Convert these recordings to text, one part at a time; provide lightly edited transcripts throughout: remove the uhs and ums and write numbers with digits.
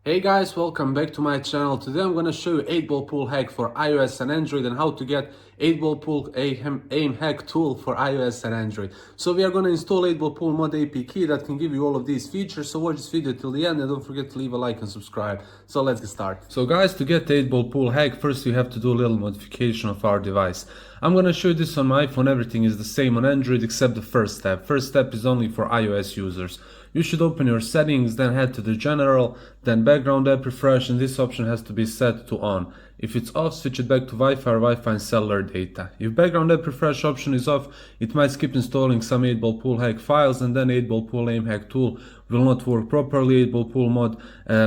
Hey guys, welcome back to my channel. Today I'm gonna show you 8-ball pool hack for iOS and Android and how to get 8-ball pool aim hack tool for iOS and Android. So we are gonna install 8-ball pool mod AP key that can give you all of these features. So watch this video till the end and don't forget to leave a like and subscribe. So let's get started. So guys, to get 8-ball pool hack, first you have to do a little modification of our device. I'm gonna show you this on my iPhone. Everything is the same on Android except the first step. First step is only for iOS users. You should open your settings, then head to the general, then background app refresh, and this option has to be set to on. If it's off, switch it back to Wi-Fi or Wi-Fi and cellular data. If background app refresh option is off, it might skip installing some 8-ball pool hack files, and then 8-ball pool aim hack tool will not work properly. 8-ball pool mod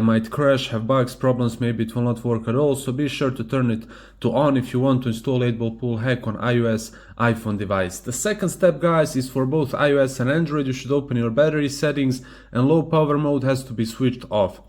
might crash, have bugs, problems, maybe it will not work at all. So be sure to turn it to on if you want to install 8-ball pool hack on iOS iPhone device. The second step, guys, is for both iOS and Android. You should open your battery settings and low power mode has to be switched off.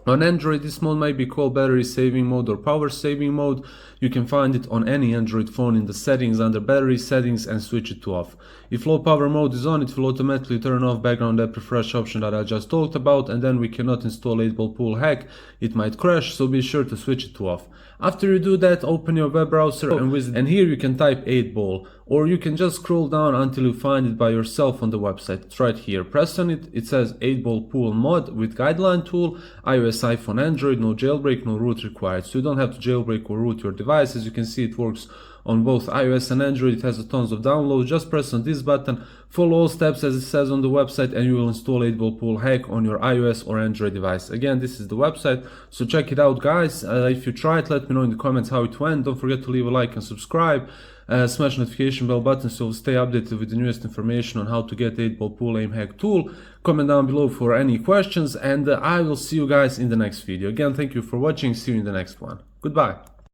On Android, this mode might be called battery saving mode or power saving mode. You can find it on any Android phone in the settings under battery settings and switch it to off. If low power mode is on, it will automatically turn off background app refresh option that I just talked about, and then we cannot install 8-ball pool hack. It might crash, so be sure to switch it to off. After you do that, open your web browser and visit, and here you can type 8-ball, or you can just scroll down until you find it by yourself on the website. It's right here. Press on it. It says 8-ball pool mod with guideline tool, iOS, iPhone, Android, no jailbreak, no root required. So you don't have to jailbreak or root your device. As you can see, it works on both iOS and Android. It has a tons of downloads. Just press on this button, follow all steps as it says on the website, and you will install 8-ball pool hack on your iOS or Android device. Again, this is the website, so check it out, guys. If you try it, let me know in the comments how it went. Don't forget to leave a like and subscribe. Smash notification bell button so you'll stay updated with the newest information on how to get 8-ball pool aim hack tool. Comment down below for any questions, and I will see you guys in the next video. Again, thank you for watching. See you in the next one. Goodbye.